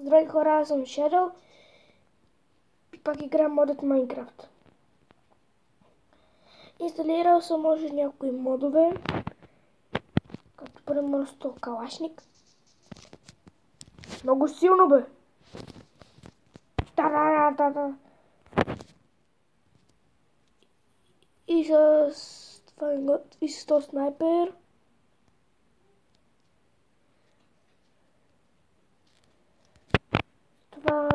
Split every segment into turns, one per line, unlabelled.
Здравей хора, аз съм Shadow и пак играм модът Minecraft. Инсталирал съм може някои модове, като примерно 100 калашник. Много силно бе! Та-да-да-да-да! И с това и с 100 снайпер. Това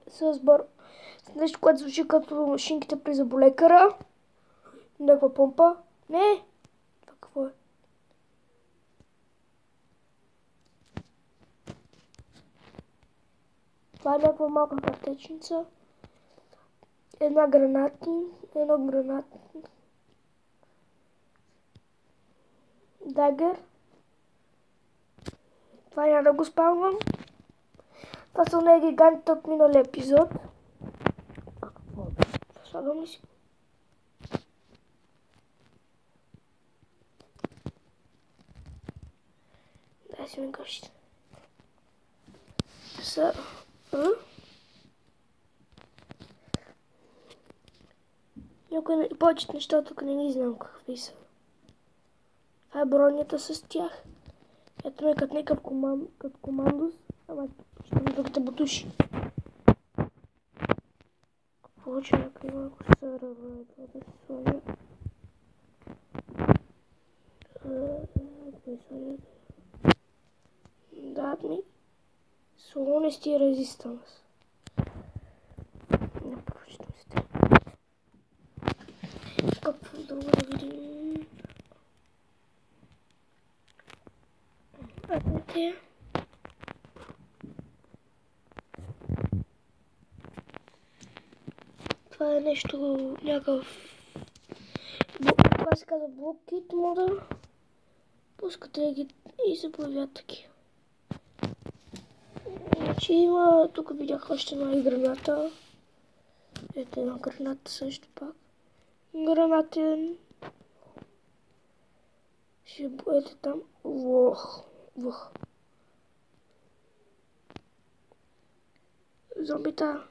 с нещо, което звучи като машинките при заболекара. Някаква помпа. Не! Това какво е? Това е някаква малка картечница. Едно гранат. Дагър. Това няма да го спалвам. Това са не гигантите от миналия епизод. Слагам ли си? Дай си ми гъщите. Някои повечето неща тук не ги знам какви са. Това е бронята с тях. Ето ме като някакъв командос. Ама ще ми другите бутуши. Какво че някакви малко сърва това да се сложа. Дадат ми Honesty Resistance. Не прочитам си те. Какво друго да видим? Те. Това е нещо, някакъв... Това се казва блокит мода. Пускате ги и се появят такива. Значи има... Тук видях още една и граната. Ето една граната също пак. Гранатен. Ще бъдете там. Вох. Зомбита.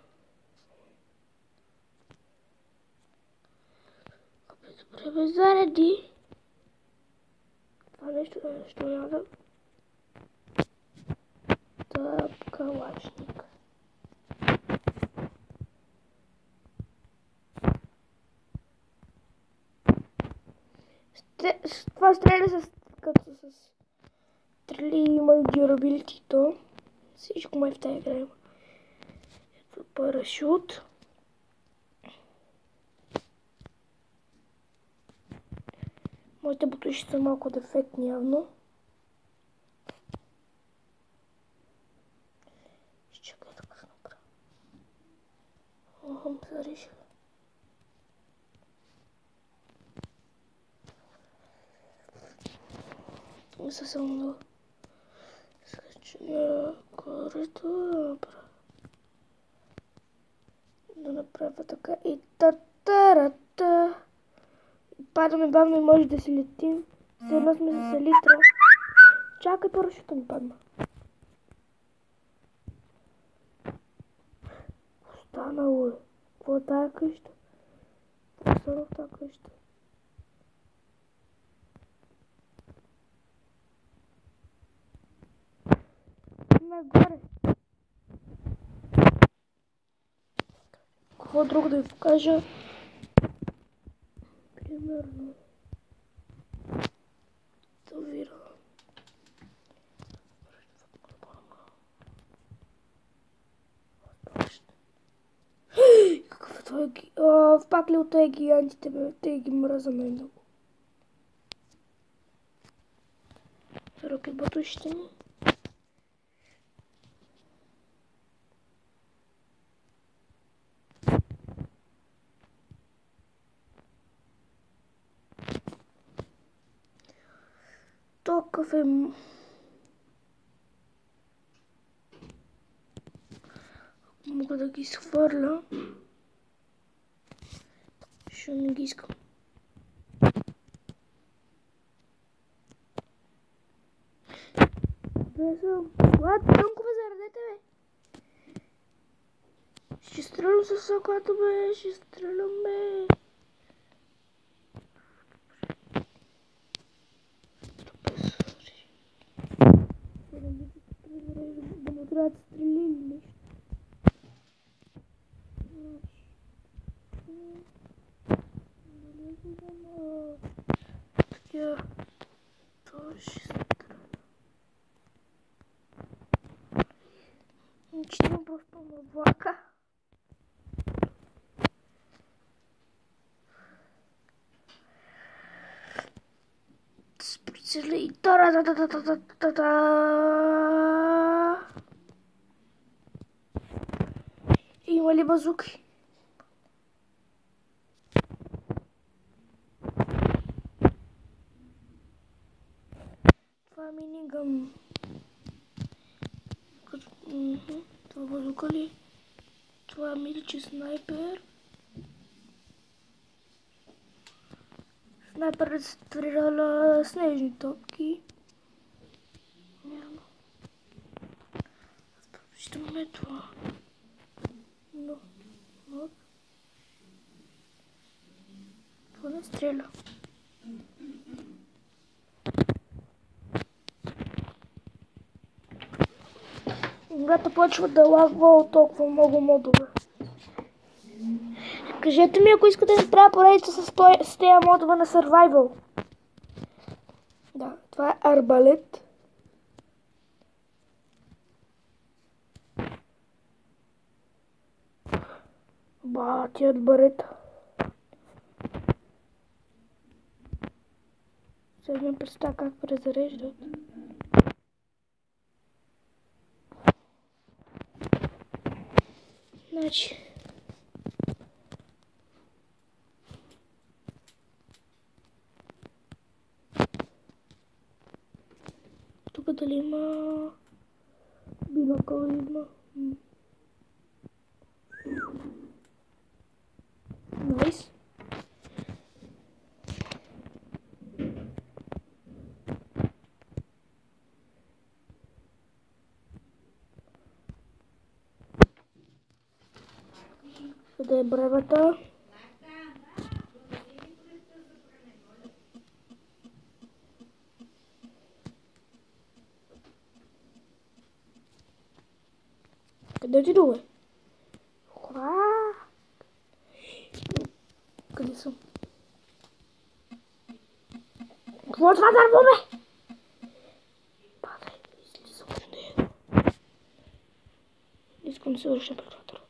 Добре, бе, зареди. Това нещо няма да... Тъп калашник. Това стреля като с стрели има и durability то. Всичко май в тази игра има. Ето парашют. Моите бутуши са малко дефектни явно. Ще чакай така да направя. Охом, се реших. Не са само да скача корито да направя така и та-та-ра-та. Падаме бавно и може да си летим. Все едно сме с елитра. Чакай, парашута ми падна. Останало е. Какво е тая къща? Това стана в тая къща. Нагоре. Какво друго да ви покажа? Примерно. Тавира. Какъв е това? Пак ли от тези гигантите, бе? Те ги мраза мен много. Рокет батушите ми. Токъв е... Мога да ги схвърля. Ще не ги искам. Къде съм? Влад, тънкове, зарадете, бе! Ще стрелям със сокото, бе! Ще стрелям, бе! Да му трябва да стрели или нещо. Така. Това ще стреля. Че имам просто на влака. Сприцели и тара-та-та-та-та-та-та. Има ли базуки? Това е минигън. Това базука ли? Това мисля, че снайпер. Снайпер стреляла снежни топки. Няма. Ще ме това. Но. Това не стреля. Играта почва да лагва от толкова много модове. Кажете ми, ако искате да правя поредица с тези модове на Survival. Да, това е арбалет. Бати арбалета. Сега ми представя как презареждат. Значи. Тук дали има бинокъл има. Найс. Къде е бревата? Къде отидох, бе? Къде съм? Какво е това дърво, бе? Падай, излизам от него. Искам да се върша пред това дърво.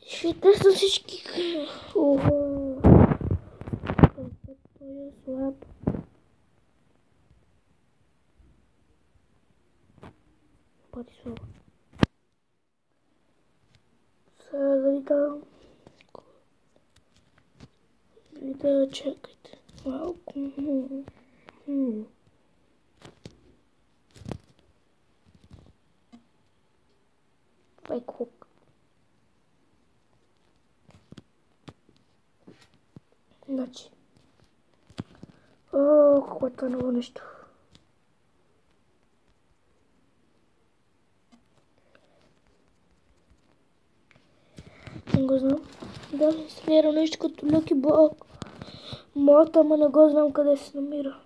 Ще търся всички. Охо. Той е слаб. Пати слаб. Сега да чакайте малко. Това е хук. Значи. О, какво е това ново нещо? Не го знам. Да, инсталирам нещо като Lucky Block. Моята, ама не го знам къде се намира.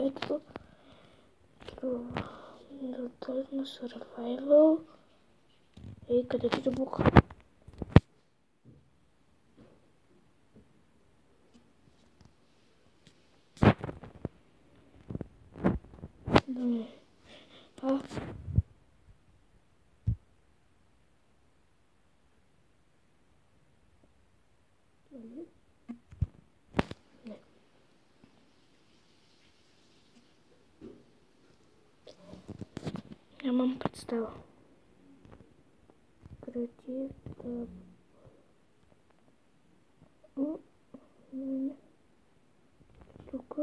Ето. Това е на Survival. Ей, къде ти забуха? Нямам представа. Креатив, тук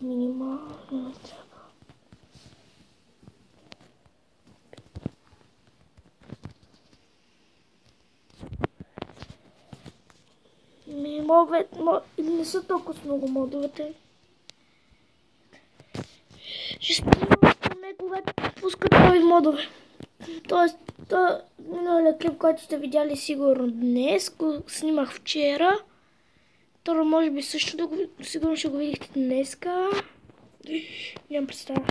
минимално трябва. не са толкова много модовете. Ще снимам поне когато пускат нови модове. Тоест, миналия клип, който сте видяли сигурно днес, го снимах вчера. Второ, може би също сигурно ще го видихте днеска. Нямам представа.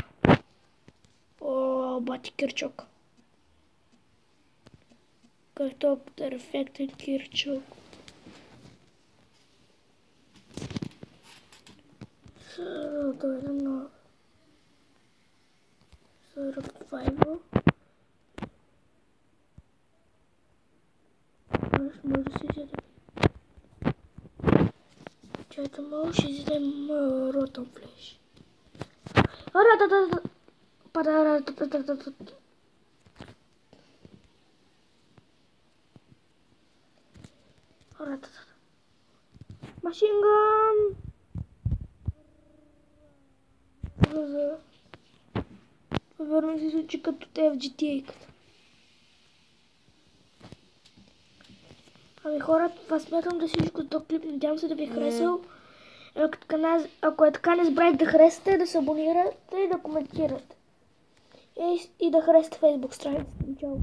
О, бати Кирчок. Как толкова перфектен Кирчок. Това е едно 45. Може да си вземе. Чайта малко ще вземе ротън флеш. Машинган! Верно се случи като те в GTA-ката. Ами хора, това смятам да всичко за този клип. Надявам се да ви е харесал. Ако е така, не забравяйте да харесате, да се абонирате и да коментирате. И да харесате Facebook страницата. Чао!